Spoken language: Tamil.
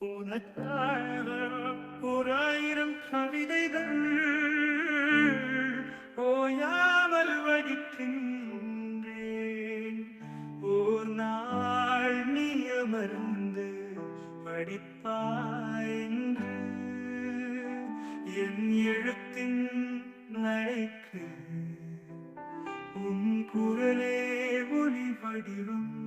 உனக்காக ஓராயிரம் கவிதைகள் ஓயாமல் வடிக்கின்றேன். ஓர் நாள் நீ அமர்ந்து படிப்பாய் என்று என் எழுத்தின் நடைக்கு உன் குரலே ஒளி வடிவம்.